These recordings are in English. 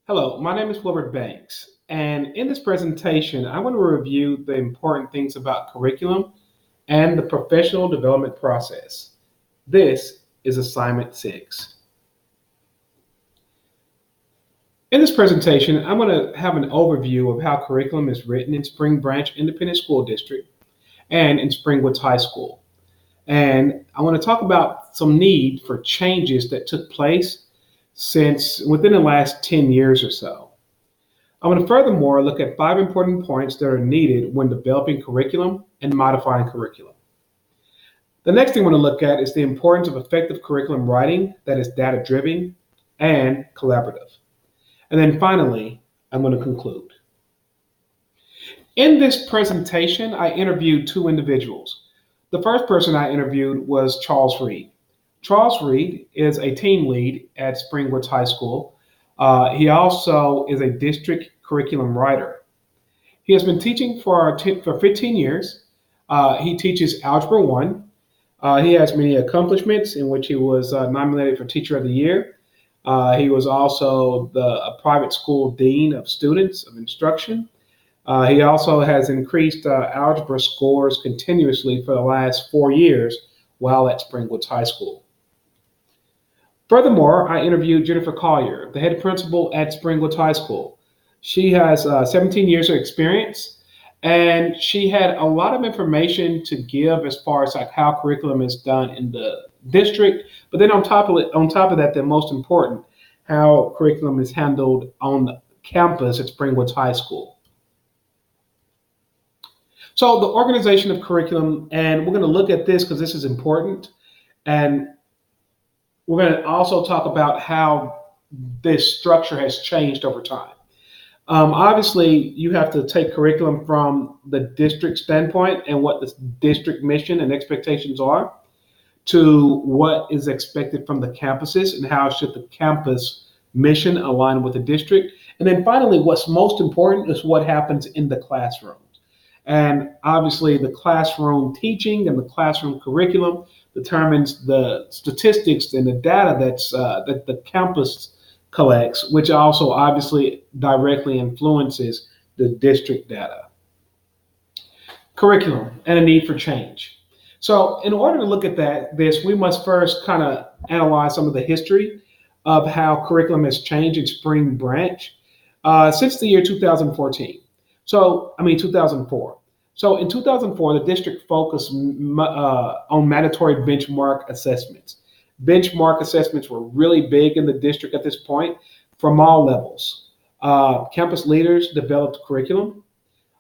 Hello, my name is Wilbert Banks, and in this presentation, I want to review the important things about curriculum and the professional development process. This is assignment 6. In this presentation, I'm going to have an overview of how curriculum is written in Spring Branch Independent School District and in Springwoods High School. And I want to talk about some need for changes that took place since within the last 10 years or so. I want to furthermore look at 5 important points that are needed when developing curriculum and modifying curriculum. The next thing I want to look at is the importance of effective curriculum writing that is data-driven and collaborative. And then finally, I'm going to conclude. In this presentation, I interviewed 2 individuals. The first person I interviewed was Charles Reed. Charles Reed is a team lead at Springwoods High School. He also is a district curriculum writer. He has been teaching for 15 years. He teaches Algebra 1. He has many accomplishments in which he was nominated for Teacher of the Year. He was also a private school dean of students of instruction. He also has increased algebra scores continuously for the last 4 years while at Springwoods High School. Furthermore, I interviewed Jennifer Collier, the head principal at Springwoods High School. She has 17 years of experience, and she had a lot of information to give as far as like how curriculum is done in the district. But then on top of that, the most important, how curriculum is handled on the campus at Springwoods High School. So the organization of curriculum, and we're going to look at this because this is important, and we're going to also talk about how this structure has changed over time. Obviously, you have to take curriculum from the district standpoint and what the district mission and expectations are to what is expected from the campuses and how should the campus mission align with the district. And then finally, what's most important is what happens in the classroom. And obviously, the classroom teaching and the classroom curriculum determines the statistics and the data that the campus collects, which also obviously directly influences the district data. Curriculum and a need for change. So in order to look at this, we must first kind of analyze some of the history of how curriculum has changed in Spring Branch since the year 2014. 2004. So in 2004, the district focused on mandatory benchmark assessments. Benchmark assessments were really big in the district at this point from all levels. Campus leaders developed curriculum.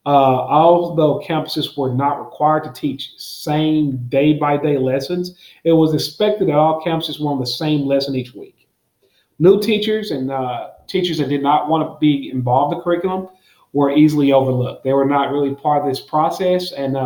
Although campuses were not required to teach same day-by-day lessons, it was expected that all campuses were on the same lesson each week. New teachers and teachers that did not want to be involved in curriculum were easily overlooked. They were not really part of this process, and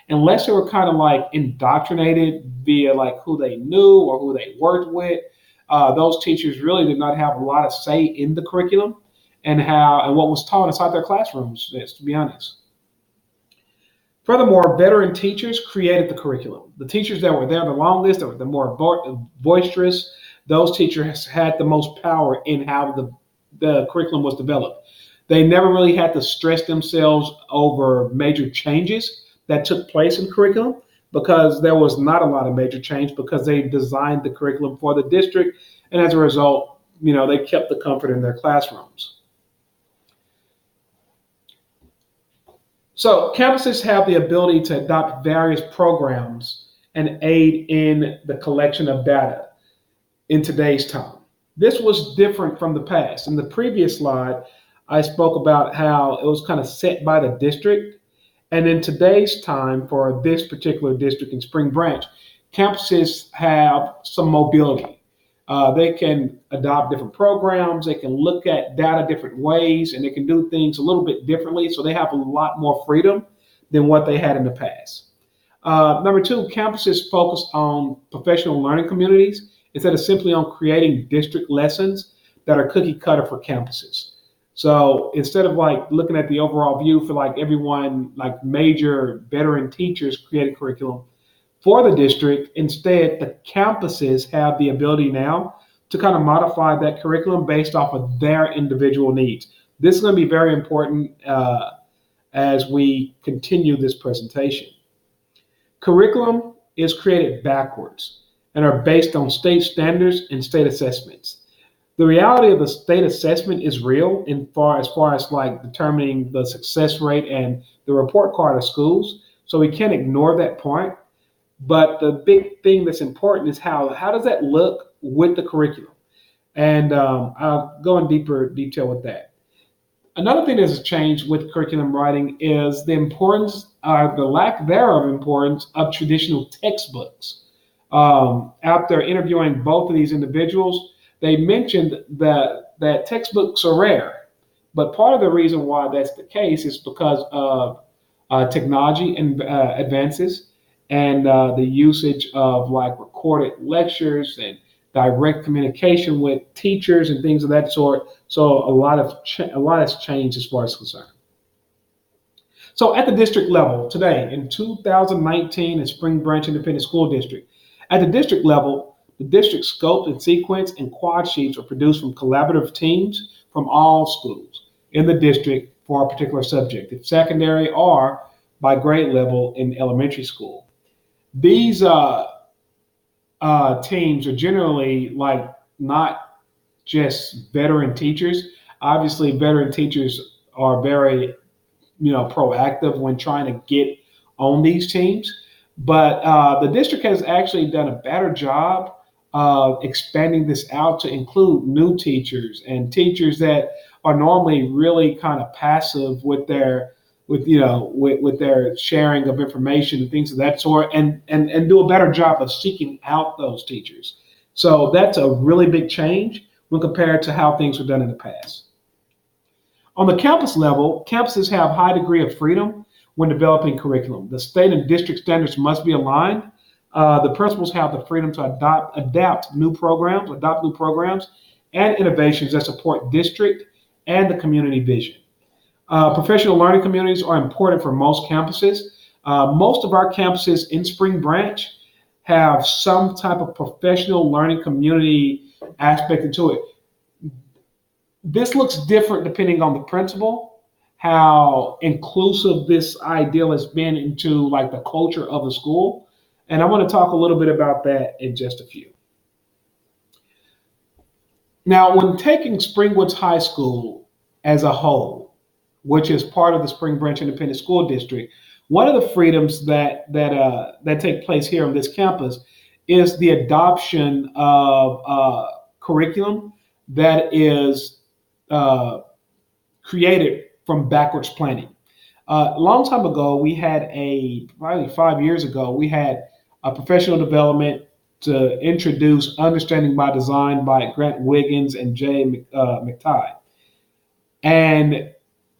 unless they were kind of like indoctrinated via like who they knew or who they worked with, those teachers really did not have a lot of say in the curriculum and what was taught inside their classrooms, to be honest. Furthermore, veteran teachers created the curriculum. The teachers that were there the longest, that were the more boisterous, those teachers had the most power in how the curriculum was developed. They never really had to stress themselves over major changes that took place in curriculum because there was not a lot of major change because they designed the curriculum for the district. And as a result, they kept the comfort in their classrooms. So campuses have the ability to adopt various programs and aid in the collection of data in today's time. This was different from the past. In the previous slide, I spoke about how it was kind of set by the district. And in today's time for this particular district in Spring Branch, campuses have some mobility. They can adopt different programs, they can look at data different ways, and they can do things a little bit differently. So they have a lot more freedom than what they had in the past. Number 2, campuses focus on professional learning communities instead of simply on creating district lessons that are cookie cutter for campuses. So instead of like looking at the overall view for like everyone, like major veteran teachers creating curriculum for the district, instead the campuses have the ability now to kind of modify that curriculum based off of their individual needs. This is going to be very important as we continue this presentation. Curriculum is created backwards and are based on state standards and state assessments. The reality of the state assessment is real as far as like determining the success rate and the report card of schools. So we can't ignore that point. But the big thing that's important is how does that look with the curriculum? And I'll go in deeper detail with that. Another thing that has changed with curriculum writing is the importance, the lack thereof importance of traditional textbooks. After interviewing both of these individuals, they mentioned that textbooks are rare. But part of the reason why that's the case is because of technology and advances and the usage of like recorded lectures and direct communication with teachers and things of that sort. So a lot has changed as far as concerned. So at the district level today in 2019 in Spring Branch Independent School District, at the district level, the district scope and sequence and quad sheets are produced from collaborative teams from all schools in the district for a particular subject, if secondary or by grade level in elementary school. These teams are generally like not just veteran teachers. Obviously, veteran teachers are very, proactive when trying to get on these teams. But the district has actually done a better job of expanding this out to include new teachers and teachers that are normally really kind of passive with their with their sharing of information and things of that sort, and do a better job of seeking out those teachers. So that's a really big change when compared to how things were done in the past. On the campus level, campuses have a high degree of freedom when developing curriculum. The state and district standards must be aligned. The principals have the freedom to adopt new programs and innovations that support district and the community vision. Professional learning communities are important for most campuses. Most of our campuses in Spring Branch have some type of professional learning community aspect to it. This looks different depending on the principal, how inclusive this ideal has been into like the culture of the school. And I want to talk a little bit about that in just a few. Now, when taking Springwoods High School as a whole, which is part of the Spring Branch Independent School District, one of the freedoms that take place here on this campus is the adoption of curriculum that is created from backwards planning. A long time ago, probably 5 years ago, we had a professional development to introduce Understanding by Design by Grant Wiggins and Jay McTighe. And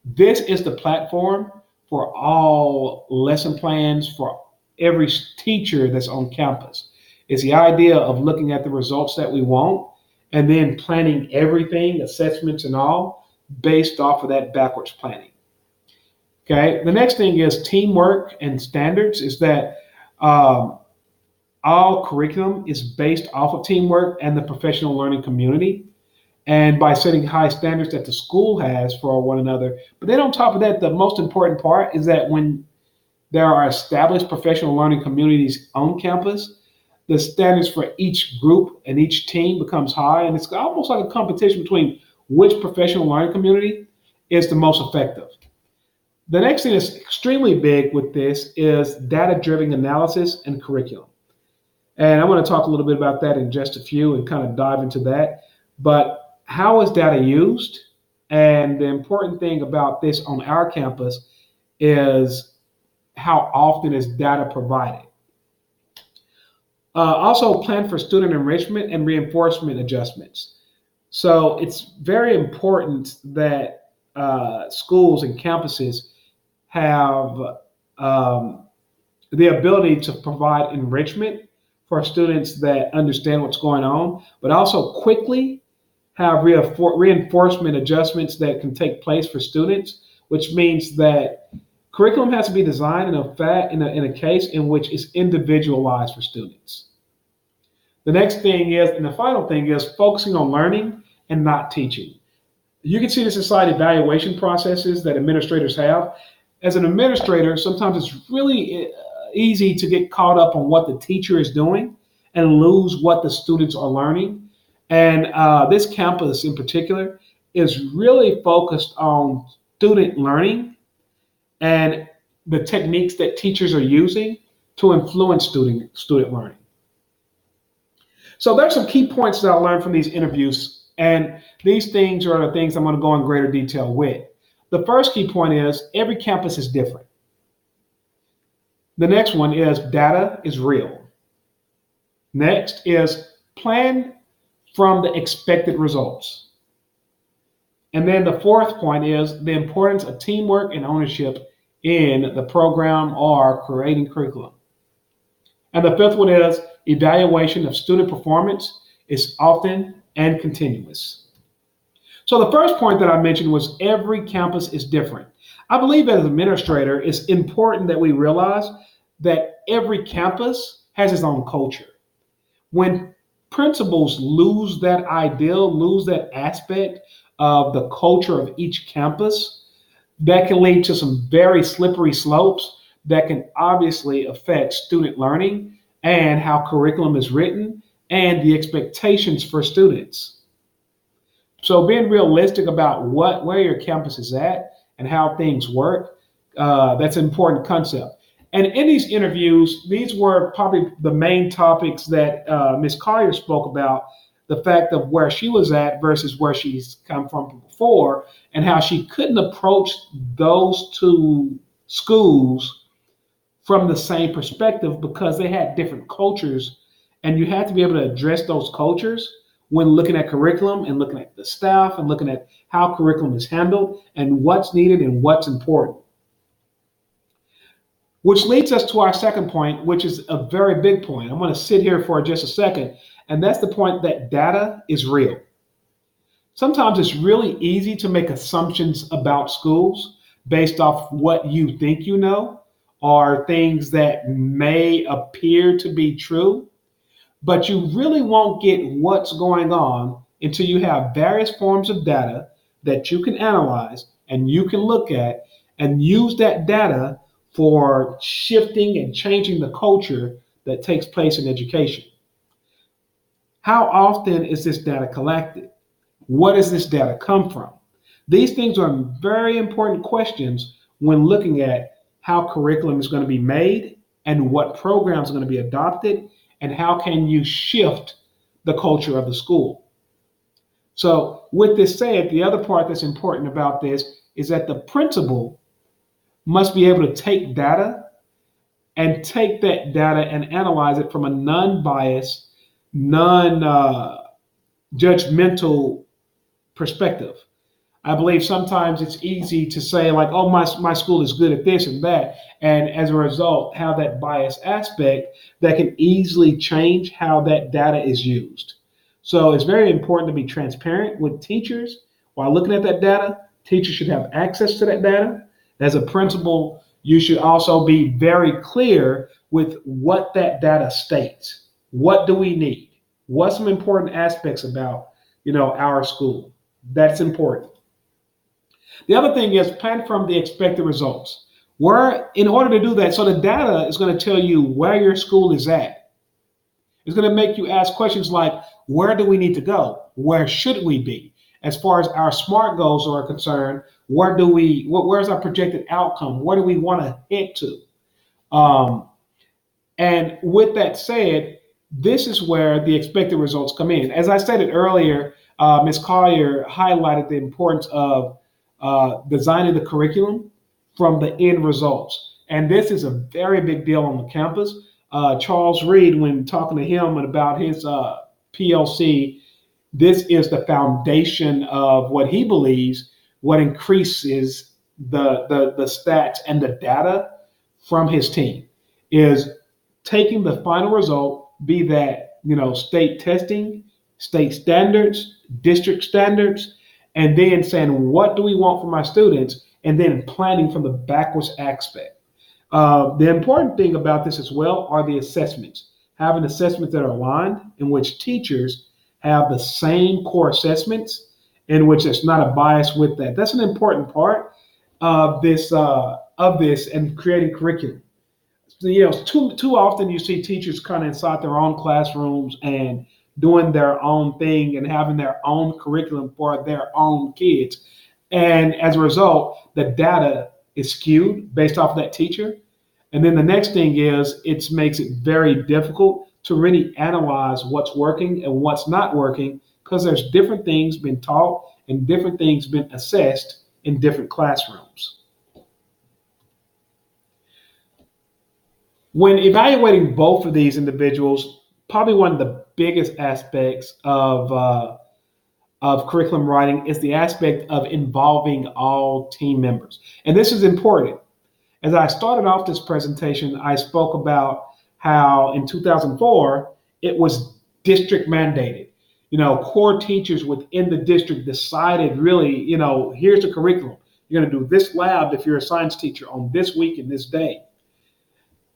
this is the platform for all lesson plans for every teacher that's on campus. It's the idea of looking at the results that we want and then planning everything, assessments and all, based off of that backwards planning. Okay, the next thing is teamwork and standards is that all curriculum is based off of teamwork and the professional learning community, and by setting high standards that the school has for one another. But then on top of that, the most important part is that when there are established professional learning communities on campus, the standards for each group and each team becomes high, and it's almost like a competition between which professional learning community is the most effective. The next thing that's extremely big with this is data-driven analysis and curriculum. And I want to talk a little bit about that in just a few and kind of dive into that. But how is data used? And the important thing about this on our campus is how often is data provided. Also plan for student enrichment and reinforcement adjustments. So it's very important that schools and campuses have the ability to provide enrichment for students that understand what's going on, but also quickly have reinforcement adjustments that can take place for students, which means that curriculum has to be designed in a case in which it's individualized for students. The next thing is, and the final thing is focusing on learning and not teaching. You can see this inside evaluation processes that administrators have. As an administrator, sometimes it's really easy to get caught up on what the teacher is doing and lose what the students are learning. And this campus in particular is really focused on student learning and the techniques that teachers are using to influence student learning. So there's some key points that I learned from these interviews, and these things are the things I'm going to go in greater detail with. The first key point is every campus is different. The next one is data is real. Next is plan from the expected results. And then the fourth point is the importance of teamwork and ownership in the program or creating curriculum. And the fifth one is evaluation of student performance is often and continuous. So the first point that I mentioned was every campus is different. I believe as an administrator, it's important that we realize that every campus has its own culture. When principals lose that ideal, lose that aspect of the culture of each campus, that can lead to some very slippery slopes that can obviously affect student learning and how curriculum is written and the expectations for students. So being realistic about where your campus is at and how things work, that's an important concept. And in these interviews, these were probably the main topics that Ms. Collier spoke about, the fact of where she was at versus where she's come from before, and how she couldn't approach those two schools from the same perspective because they had different cultures, and you have to be able to address those cultures when looking at curriculum and looking at the staff and looking at how curriculum is handled and what's needed and what's important. Which leads us to our second point, which is a very big point. I'm going to sit here for just a second, and that's the point that data is real. Sometimes it's really easy to make assumptions about schools based off what you think you know or things that may appear to be true, but you really won't get what's going on until you have various forms of data that you can analyze and you can look at and use that data for shifting and changing the culture that takes place in education. How often is this data collected? What does this data come from? These things are very important questions when looking at how curriculum is going to be made and what programs are going to be adopted and how can you shift the culture of the school. So with this said, the other part that's important about this is that the principal must be able to take data and take that data and analyze it from a non-biased, non-judgmental perspective. I believe sometimes it's easy to say like, oh, my school is good at this and that. And as a result, have that bias aspect that can easily change how that data is used. So it's very important to be transparent with teachers while looking at that data. Teachers should have access to that data. As a principal, you should also be very clear with what that data states. What do we need? What's some important aspects about, our school? That's important. The other thing is plan from the expected results. In order to do that, so the data is going to tell you where your school is at. It's going to make you ask questions like, where do we need to go? Where should we be? As far as our SMART goals are concerned, where's our projected outcome? Where do we want to head to? And with that said, this is where the expected results come in. As I stated earlier, Ms. Collier highlighted the importance of designing the curriculum from the end results. And this is a very big deal on the campus. Charles Reed, when talking to him about his PLC, this is the foundation of what he believes, what increases the stats and the data from his team is taking the final result, be that, state testing, state standards, district standards, and then saying, what do we want from our students? And then planning from the backwards aspect. The important thing about this as well are the assessments. having assessments that are aligned, in which teachers have the same core assessments, in which there's not a bias with that. That's an important part of this and creating curriculum. So, too often you see teachers kind of inside their own classrooms and doing their own thing and having their own curriculum for their own kids. And as a result, the data is skewed based off of that teacher. And then the next thing is it makes it very difficult to really analyze what's working and what's not working because there's different things being taught and different things being assessed in different classrooms. When evaluating both of these individuals, probably one of the biggest aspects of curriculum writing is the aspect of involving all team members. And this is important. As I started off this presentation, I spoke about how in 2004, it was district mandated. Core teachers within the district decided really, here's the curriculum. You're going to do this lab if you're a science teacher on this week and this day.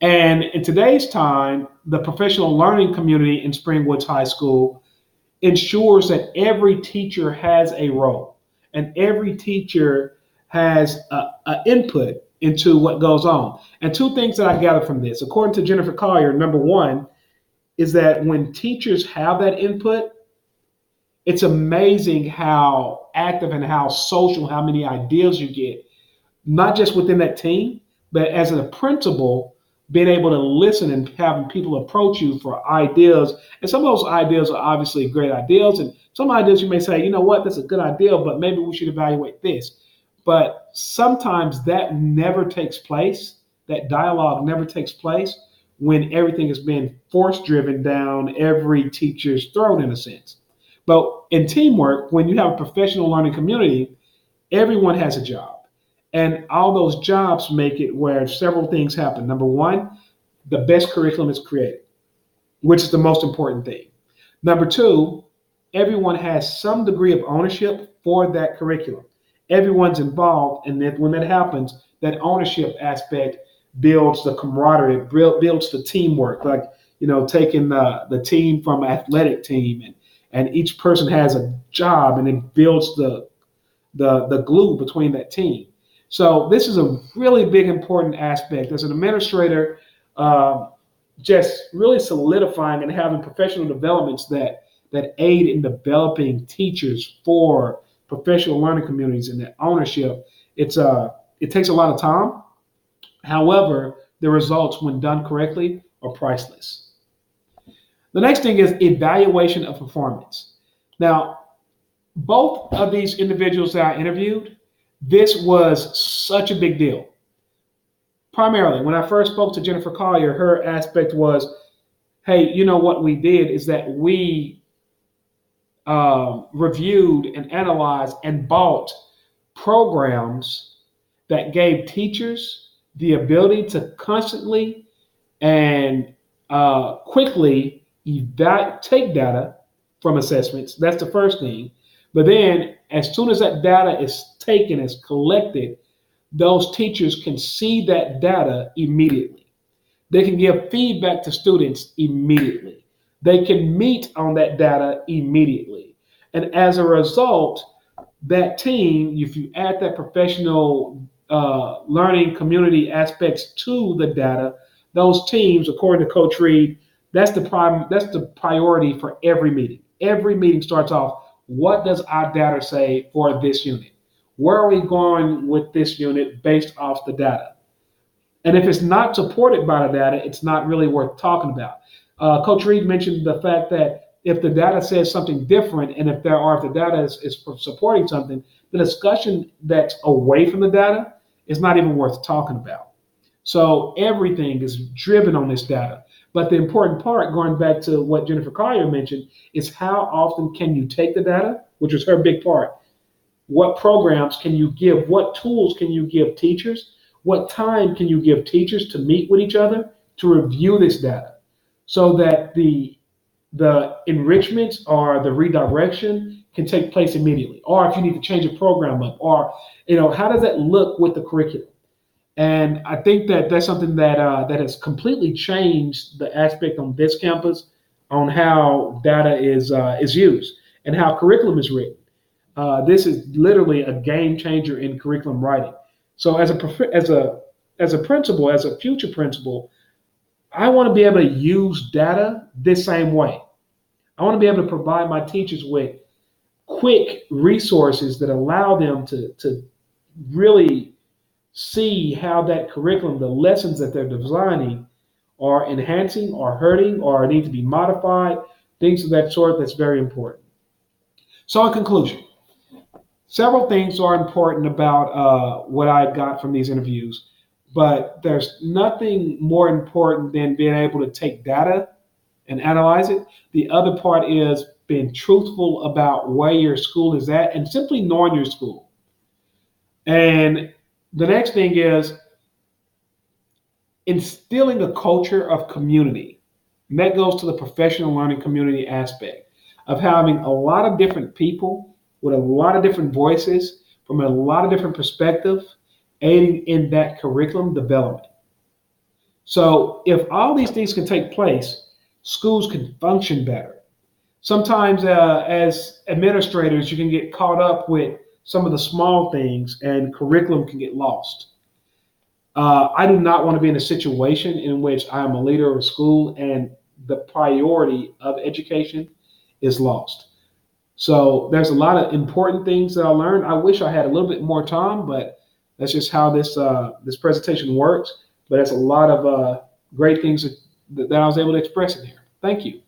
And in today's time, the professional learning community in Springwoods High School ensures that every teacher has a role and every teacher has an input into what goes on. And two things that I gather from this, according to Jennifer Collier, number one is that when teachers have that input, it's amazing how active and how social, how many ideas you get, not just within that team, but as a principal, being able to listen and having people approach you for ideas. And some of those ideas are obviously great ideas. And some ideas you may say, you know what, that's a good idea, but maybe we should evaluate this. But sometimes that never takes place. That dialogue never takes place when everything is being force driven down every teacher's throat in a sense. But in teamwork, when you have a professional learning community, everyone has a job. And all those jobs make it where several things happen. Number one, the best curriculum is created, which is the most important thing. Number two, everyone has some degree of ownership for that curriculum. Everyone's involved, and then when that happens, that ownership aspect builds the camaraderie, builds the teamwork. Like, taking the team from athletic team, and each person has a job, and it builds the glue between that team. So this is a really big, important aspect. As an administrator, just really solidifying and having professional developments that aid in developing teachers for professional learning communities and that ownership. It takes a lot of time. However, the results, when done correctly, are priceless. The next thing is evaluation of performance. Now, both of these individuals that I interviewed, this was such a big deal. Primarily, when I first spoke to Jennifer Collier, her aspect was, hey, what we did is that we reviewed and analyzed and bought programs that gave teachers the ability to constantly and quickly take data from assessments. That's the first thing. But then as soon as that data is taken, is collected, those teachers can see that data immediately. They can give feedback to students immediately. They can meet on that data immediately. And as a result, that team, if you add that professional learning community aspects to the data, those teams, according to Coach Reed, that's the priority for every meeting. Every meeting starts off, what does our data say for this unit? Where are we going with this unit based off the data? And if it's not supported by the data, it's not really worth talking about. Coach Reed mentioned the fact that if the data says something different, and if the data is supporting something, the discussion that's away from the data is not even worth talking about. So everything is driven on this data. But the important part, going back to what Jennifer Collier mentioned, is how often can you take the data, which was her big part. What programs can you give? What tools can you give teachers? What time can you give teachers to meet with each other to review this data so that the enrichments or the redirection can take place immediately? Or if you need to change a program up, or how does that look with the curriculum? And I think that that's something that has completely changed the aspect on this campus on how data is used and how curriculum is written. This is literally a game changer in curriculum writing. So as a principal, as a future principal, I want to be able to use data this same way. I want to be able to provide my teachers with quick resources that allow them to really see how that curriculum, the lessons that they're designing, are enhancing or hurting or need to be modified, things of that sort. That's very important. So, in conclusion, several things are important about what I got from these interviews, but there's nothing more important than being able to take data and analyze it. The other part is being truthful about where your school is at and simply knowing your school. And the next thing is instilling a culture of community. And that goes to the professional learning community aspect of having a lot of different people with a lot of different voices from a lot of different perspectives aiding in that curriculum development. So if all these things can take place, schools can function better. Sometimes as administrators, you can get caught up with some of the small things and curriculum can get lost. I do not want to be in a situation in which I am a leader of a school and the priority of education is lost. So there's a lot of important things that I learned. I wish I had a little bit more time, but that's just how this presentation works. But it's a lot of great things that I was able to express in here. Thank you.